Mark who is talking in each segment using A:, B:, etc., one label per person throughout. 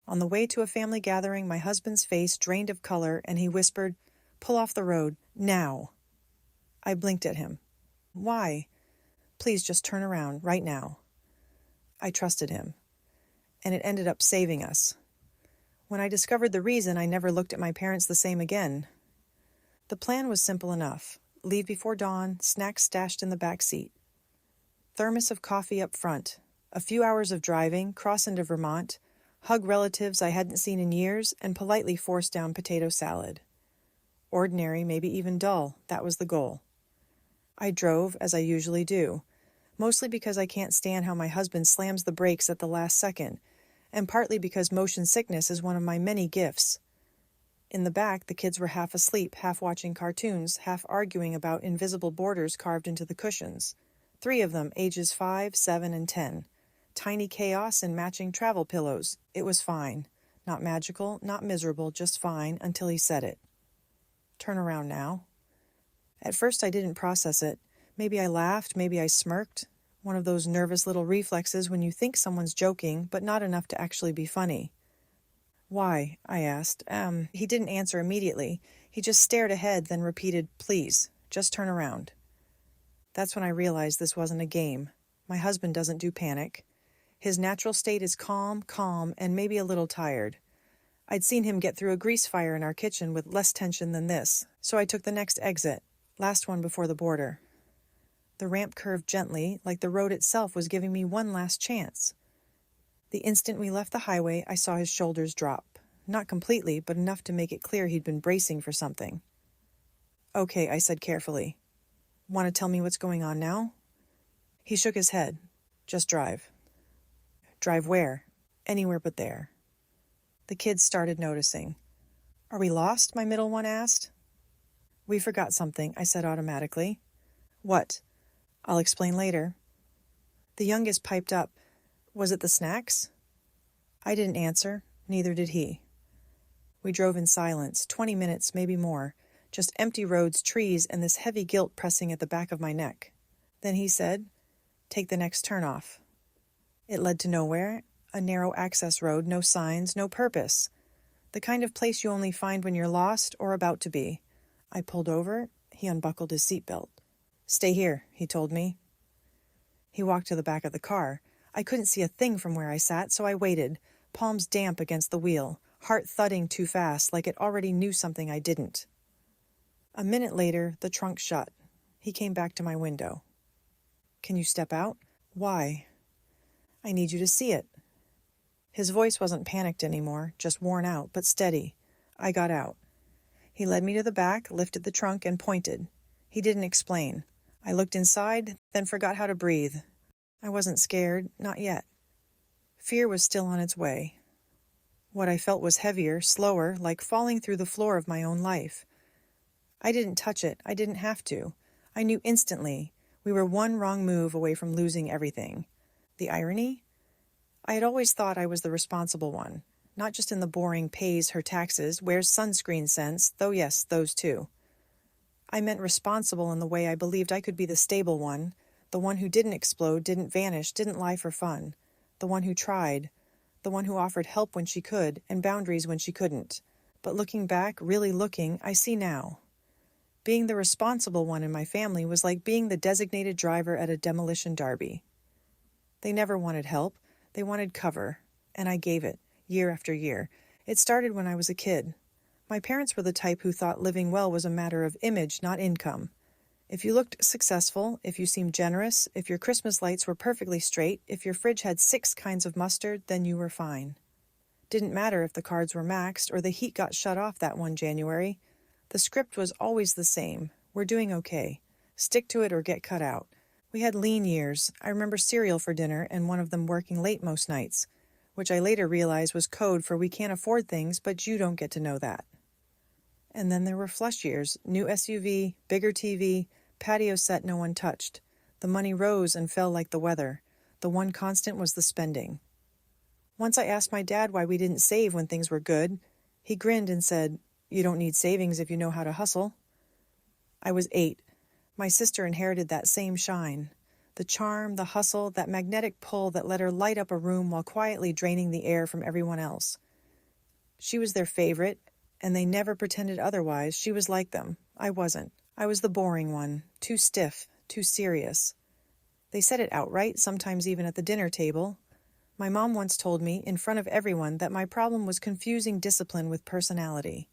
A: On the way to a family gathering, my husband's face drained of color, and he whispered, "Pull off the road, now." I blinked at him. "Why?" "Please just turn around, right now." I trusted him, and it ended up saving us. When I discovered the reason, I never looked at my parents the same again. The plan was simple enough. Leave before dawn, snacks stashed in the back seat. Thermos of coffee up front. A few hours of driving, cross into Vermont, hug relatives I hadn't seen in years, and politely force down potato salad. Ordinary, maybe even dull, that was the goal. I drove, as I usually do, mostly because I can't stand how my husband slams the brakes at the last second, and partly because motion sickness is one of my many gifts. In the back, the kids were half asleep, half watching cartoons, half arguing about invisible borders carved into the cushions. 3 of them, ages 5, 7, and 10. Tiny chaos and matching travel pillows. It was fine. Not magical, not miserable, just fine, until he said it. "Turn around now." At first I didn't process it. Maybe I laughed, maybe I smirked. One of those nervous little reflexes when you think someone's joking, but not enough to actually be funny. "Why?" I asked. He didn't answer immediately. He just stared ahead, then repeated, "Please, just turn around." That's when I realized this wasn't a game. My husband doesn't do panic. His natural state is calm, and maybe a little tired. I'd seen him get through a grease fire in our kitchen with less tension than this, so I took the next exit, last one before the border. The ramp curved gently, like the road itself was giving me one last chance. The instant we left the highway, I saw his shoulders drop. Not completely, but enough to make it clear he'd been bracing for something. "Okay," I said carefully. "Want to tell me what's going on now?" He shook his head. "Just drive." "Drive where?" "Anywhere but there." The kids started noticing. "Are we lost?" my middle one asked. "We forgot something," I said automatically. "What?" "I'll explain later." The youngest piped up. "Was it the snacks?" I didn't answer, neither did he. We drove in silence, 20 minutes, maybe more, just empty roads, trees, and this heavy guilt pressing at the back of my neck. Then he said, "Take the next turnoff." It led to nowhere, a narrow access road, no signs, no purpose. The kind of place you only find when you're lost or about to be. I pulled over. He unbuckled his seatbelt. "Stay here," he told me. He walked to the back of the car. I couldn't see a thing from where I sat, so I waited, palms damp against the wheel, heart thudding too fast, like it already knew something I didn't. A minute later, the trunk shut. He came back to my window. "Can you step out?" "Why?" "I need you to see it." His voice wasn't panicked anymore, just worn out, but steady. I got out. He led me to the back, lifted the trunk, and pointed. He didn't explain. I looked inside, then forgot how to breathe. I wasn't scared, not yet. Fear was still on its way. What I felt was heavier, slower, like falling through the floor of my own life. I didn't touch it. I didn't have to. I knew instantly. We were one wrong move away from losing everything. The irony? I had always thought I was the responsible one, not just in the boring pays her taxes, wears sunscreen sense, though yes, those too. I meant responsible in the way I believed I could be the stable one, the one who didn't explode, didn't vanish, didn't lie for fun, the one who tried, the one who offered help when she could and boundaries when she couldn't. But looking back, really looking, I see now. Being the responsible one in my family was like being the designated driver at a demolition derby. They never wanted help. They wanted cover, and I gave it, year after year. It started when I was a kid. My parents were the type who thought living well was a matter of image, not income. If you looked successful, if you seemed generous, if your Christmas lights were perfectly straight, if your fridge had 6 kinds of mustard, then you were fine. Didn't matter if the cards were maxed or the heat got shut off that one January. The script was always the same. We're doing okay. Stick to it or get cut out. We had lean years. I remember cereal for dinner and one of them working late most nights, which I later realized was code for we can't afford things, but you don't get to know that. And then there were flush years, new SUV, bigger TV, patio set no one touched. The money rose and fell like the weather. The one constant was the spending. Once I asked my dad why we didn't save when things were good. He grinned and said, "You don't need savings if you know how to hustle." I was 8. My sister inherited that same shine. The charm, the hustle, that magnetic pull that let her light up a room while quietly draining the air from everyone else. She was their favorite, and they never pretended otherwise. She was like them. I wasn't. I was the boring one, too stiff, too serious. They said it outright, sometimes even at the dinner table. My mom once told me, in front of everyone, that my problem was confusing discipline with personality.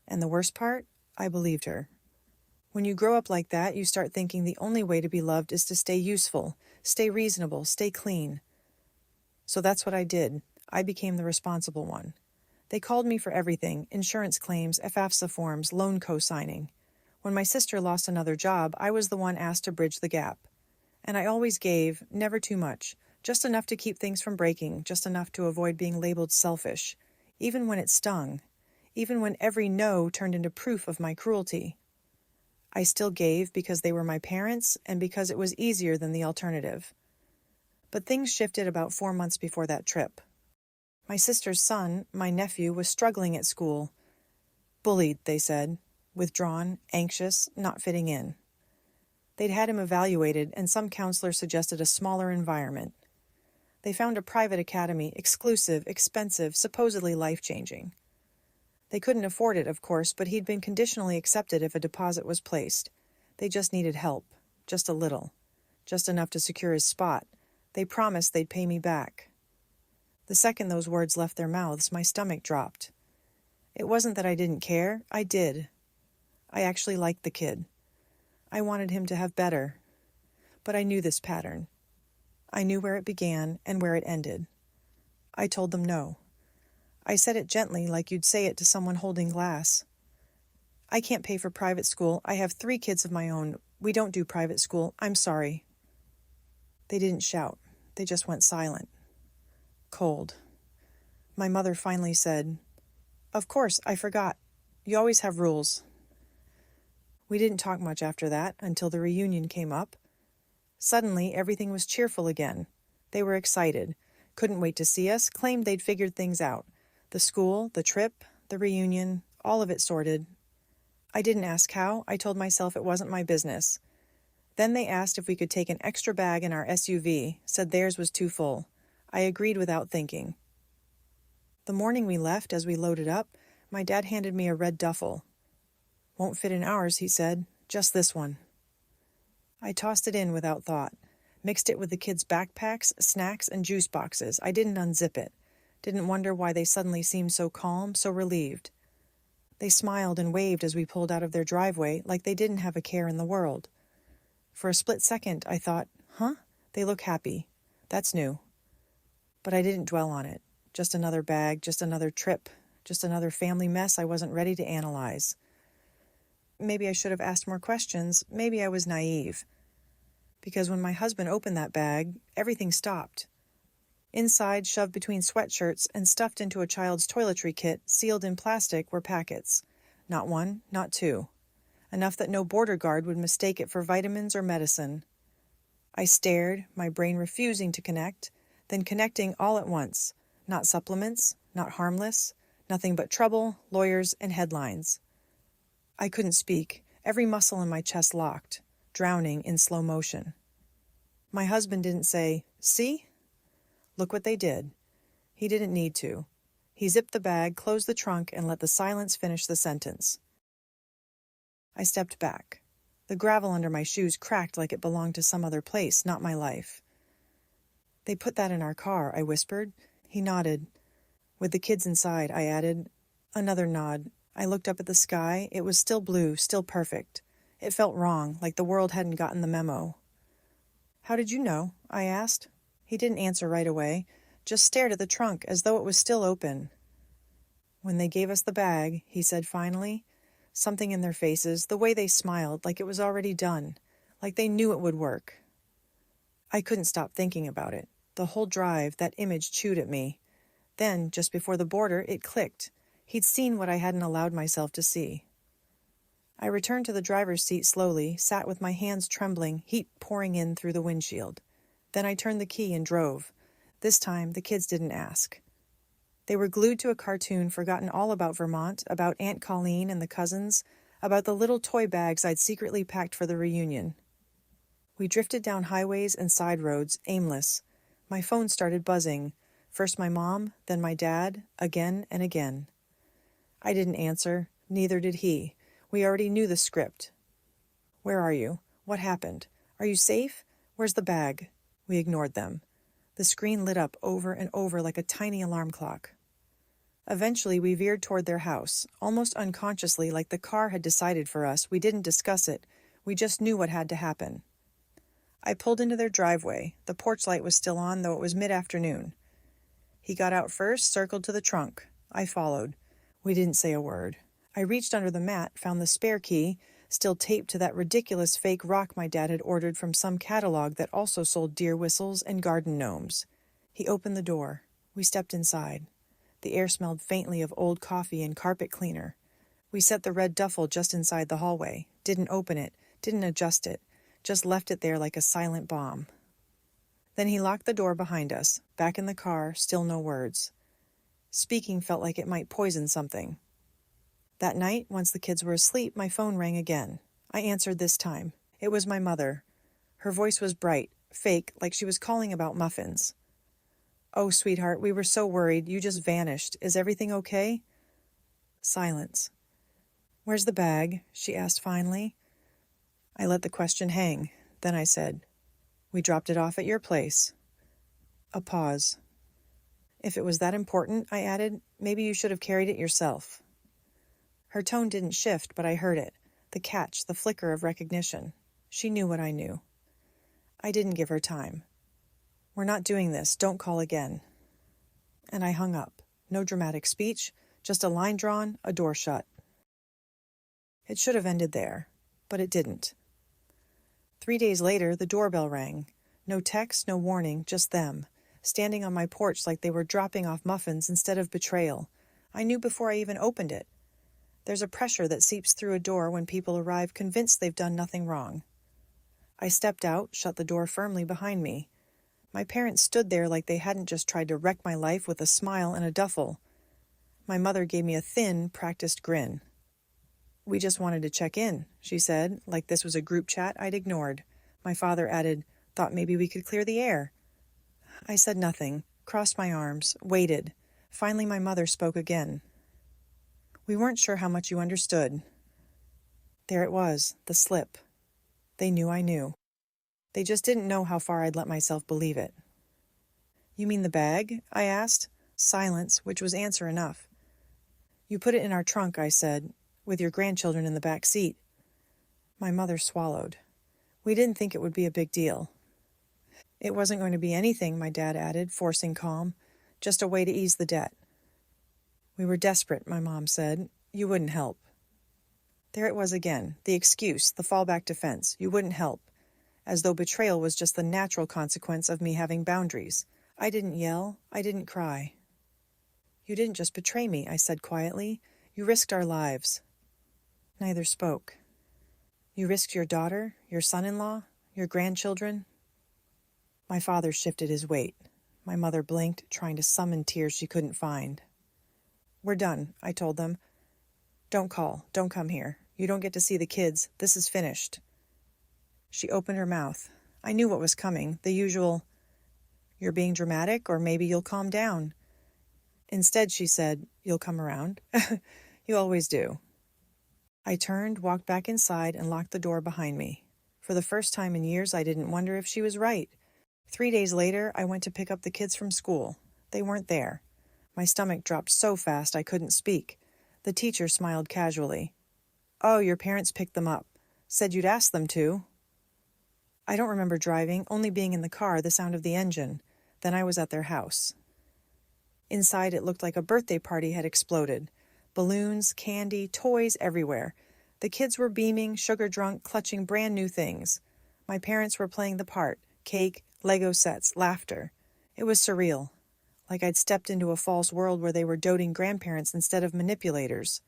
A: And the worst part? I believed her. When you grow up like that, you start thinking the only way to be loved is to stay useful, stay reasonable, stay clean. So that's what I did. I became the responsible one. They called me for everything: insurance claims, FAFSA forms, loan co-signing. When my sister lost another job, I was the one asked to bridge the gap. And I always gave, never too much, just enough to keep things from breaking, just enough to avoid being labeled selfish, even when it stung, even when every no turned into proof of my cruelty. I still gave because they were my parents and because it was easier than the alternative. But things shifted about 4 months before that trip. My sister's son, my nephew, was struggling at school. Bullied, they said. Withdrawn, anxious, not fitting in. They'd had him evaluated, and some counselor suggested a smaller environment. They found a private academy, exclusive, expensive, supposedly life-changing. They couldn't afford it, of course, but he'd been conditionally accepted if a deposit was placed. They just needed help, just a little, just enough to secure his spot. They promised they'd pay me back. The second those words left their mouths, my stomach dropped. It wasn't that I didn't care. I did. I actually liked the kid. I wanted him to have better. But I knew this pattern. I knew where it began and where it ended. I told them no. I said it gently, like you'd say it to someone holding glass. I can't pay for private school. I have 3 kids of my own. We don't do private school. I'm sorry. They didn't shout. They just went silent. Cold. My mother finally said, "Of course, I forgot. You always have rules." We didn't talk much after that, until the reunion came up. Suddenly, everything was cheerful again. They were excited, couldn't wait to see us, claimed they'd figured things out. The school, the trip, the reunion, all of it sorted. I didn't ask how. I told myself it wasn't my business. Then they asked if we could take an extra bag in our SUV, said theirs was too full. I agreed without thinking. The morning we left, as we loaded up, my dad handed me a red duffel. "Won't fit in ours," he said. "Just this one." I tossed it in without thought, mixed it with the kids' backpacks, snacks, and juice boxes. I didn't unzip it, didn't wonder why they suddenly seemed so calm, so relieved. They smiled and waved as we pulled out of their driveway, like they didn't have a care in the world. For a split second, I thought, they look happy. That's new. But I didn't dwell on it. Just another bag, just another trip, just another family mess I wasn't ready to analyze. Maybe I should have asked more questions. Maybe I was naive. Because when my husband opened that bag, everything stopped. Inside, shoved between sweatshirts and stuffed into a child's toiletry kit, sealed in plastic, were packets. Not 1, not 2. Enough that no border guard would mistake it for vitamins or medicine. I stared, my brain refusing to connect, then connecting all at once. Not supplements, not harmless, nothing but trouble, lawyers, and headlines. I couldn't speak, every muscle in my chest locked, drowning in slow motion. My husband didn't say, "See? Look what they did." He didn't need to. He zipped the bag, closed the trunk, and let the silence finish the sentence. I stepped back. The gravel under my shoes cracked like it belonged to some other place, not my life. "They put that in our car," I whispered. He nodded. "With the kids inside," I added. Another nod. I looked up at the sky. It was still blue, still perfect. It felt wrong, like the world hadn't gotten the memo. "How did you know?" I asked. He didn't answer right away, just stared at the trunk as though it was still open. "When they gave us the bag," he said finally, something in their faces, the way they smiled, like it was already done, like they knew it would work. I couldn't stop thinking about it. The whole drive, that image chewed at me. Then, just before the border, it clicked. He'd seen what I hadn't allowed myself to see. I returned to the driver's seat slowly, sat with my hands trembling, heat pouring in through the windshield. Then I turned the key and drove. This time, the kids didn't ask. They were glued to a cartoon, forgotten all about Vermont, about Aunt Colleen and the cousins, about the little toy bags I'd secretly packed for the reunion. We drifted down highways and side roads, aimless. My phone started buzzing. First my mom, then my dad, again and again. I didn't answer, neither did he. We already knew the script. Where are you? What happened? Are you safe? Where's the bag? We ignored them. The screen lit up over and over like a tiny alarm clock. Eventually, we veered toward their house, almost unconsciously, like the car had decided for us. We didn't discuss it. We just knew what had to happen. I pulled into their driveway. The porch light was still on, though it was mid-afternoon. He got out first, circled to the trunk. I followed. We didn't say a word. I reached under the mat, found the spare key, still taped to that ridiculous fake rock my dad had ordered from some catalog that also sold deer whistles and garden gnomes. He opened the door. We stepped inside. The air smelled faintly of old coffee and carpet cleaner. We set the red duffel just inside the hallway, didn't open it, didn't adjust it, just left it there like a silent bomb. Then he locked the door behind us. Back in the car, still no words. Speaking felt like it might poison something. That night, once the kids were asleep, my phone rang again. I answered this time. It was my mother. Her voice was bright, fake, like she was calling about muffins. "Oh, sweetheart, we were so worried. You just vanished. Is everything okay?" Silence. "Where's the bag?" she asked finally. I let the question hang. Then I said, "We dropped it off at your place." A pause. "If it was that important," I added, "maybe you should have carried it yourself." Her tone didn't shift, but I heard it. The catch, the flicker of recognition. She knew what I knew. I didn't give her time. "We're not doing this. Don't call again." And I hung up. No dramatic speech, just a line drawn, a door shut. It should have ended there, but it didn't. 3 days later, the doorbell rang. No text, no warning, just them, standing on my porch like they were dropping off muffins instead of betrayal. I knew before I even opened it. There's a pressure that seeps through a door when people arrive convinced they've done nothing wrong. I stepped out, shut the door firmly behind me. My parents stood there like they hadn't just tried to wreck my life with a smile and a duffel. My mother gave me a thin, practiced grin. "We just wanted to check in," she said, like this was a group chat I'd ignored. My father added, "Thought maybe we could clear the air." I said nothing, crossed my arms, waited. Finally my mother spoke again. "We weren't sure how much you understood." There it was, the slip. They knew I knew. They just didn't know how far I'd let myself believe it. "You mean the bag?" I asked. Silence, which was answer enough. "You put it in our trunk," I said, "with your grandchildren in the back seat." My mother swallowed. "We didn't think it would be a big deal." "It wasn't going to be anything," my dad added, forcing calm. "Just a way to ease the debt." "We were desperate," my mom said. "You wouldn't help." There it was again, the excuse, the fallback defense. You wouldn't help. As though betrayal was just the natural consequence of me having boundaries. I didn't yell. I didn't cry. "You didn't just betray me," I said quietly. "You risked our lives." Neither spoke. "You risked your daughter, your son-in-law, your grandchildren?" My father shifted his weight. My mother blinked, trying to summon tears she couldn't find. "We're done," I told them. "Don't call. Don't come here. You don't get to see the kids. This is finished." She opened her mouth. I knew what was coming, the usual, "You're being dramatic, or maybe you'll calm down." Instead, she said, "You'll come around." "You always do." I turned, walked back inside, and locked the door behind me. For the first time in years, I didn't wonder if she was right. 3 days later, I went to pick up the kids from school. They weren't there. My stomach dropped so fast I couldn't speak. The teacher smiled casually. "Oh, your parents picked them up. Said you'd ask them to." I don't remember driving, only being in the car, the sound of the engine. Then I was at their house. Inside, it looked like a birthday party had exploded. Balloons, candy, toys everywhere. The kids were beaming, sugar-drunk, clutching brand new things. My parents were playing the part. Cake, Lego sets, laughter. It was surreal. Like I'd stepped into a false world where they were doting grandparents instead of manipulators.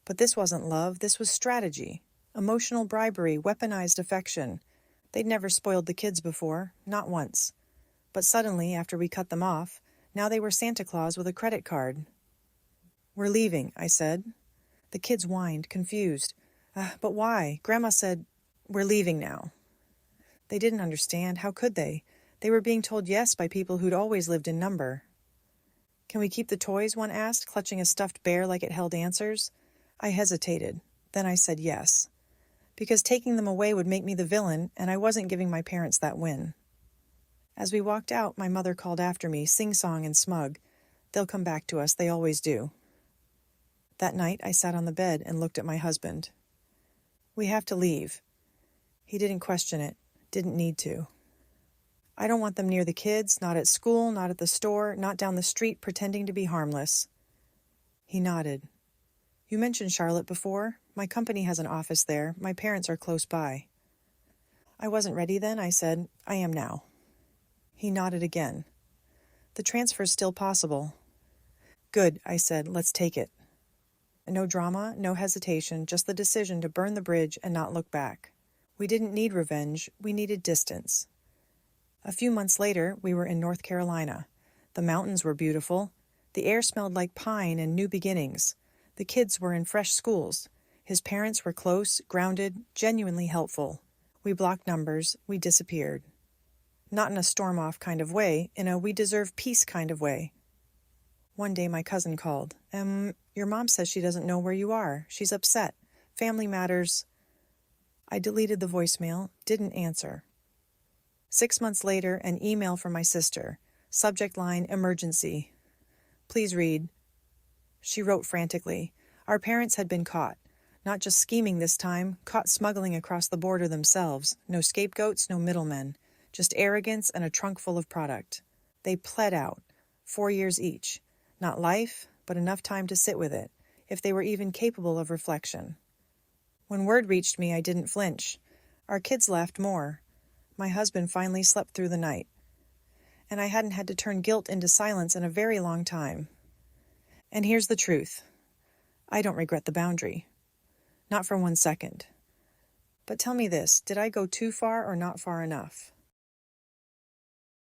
A: But this wasn't love, this was strategy. Emotional bribery, weaponized affection. They'd never spoiled the kids before, not once. But suddenly, after we cut them off, now they were Santa Claus with a credit card. "We're leaving," I said. The kids whined, confused. But why? Grandma said, "We're leaving now." They didn't understand. How could they? They were being told yes by people who'd always lived in number. Can we keep the toys? One asked, clutching a stuffed bear like it held answers. I hesitated. Then I said yes. Because taking them away would make me the villain, and I wasn't giving my parents that win. As we walked out, my mother called after me, sing-song and smug. They'll come back to us, they always do. That night, I sat on the bed and looked at my husband. We have to leave. He didn't question it, didn't need to. I don't want them near the kids, not at school, not at the store, not down the street pretending to be harmless. He nodded. You mentioned Charlotte before. My company has an office there. My parents are close by. I wasn't ready then, I said. I am now. He nodded again. The transfer's still possible. Good, I said. Let's take it. No drama, no hesitation, just the decision to burn the bridge and not look back. We didn't need revenge. We needed distance. A few months later, we were in North Carolina. The mountains were beautiful. The air smelled like pine and new beginnings. The kids were in fresh schools. His parents were close, grounded, genuinely helpful. We blocked numbers. We disappeared. Not in a storm-off kind of way, in a we deserve peace kind of way. One day my cousin called. Your mom says she doesn't know where you are. She's upset. Family matters. I deleted the voicemail, didn't answer. 6 months later, an email from my sister. Subject line, emergency. Please read. She wrote frantically. Our parents had been caught. Not just scheming this time, caught smuggling across the border themselves. No scapegoats, no middlemen. Just arrogance and a trunk full of product. They pled out. 4 years each. Not life, but enough time to sit with it, if they were even capable of reflection. When word reached me, I didn't flinch. Our kids laughed more. My husband finally slept through the night. And I hadn't had to turn guilt into silence in a very long time. And here's the truth. I don't regret the boundary. Not for 1 second. But tell me this, did I go too far or not far enough?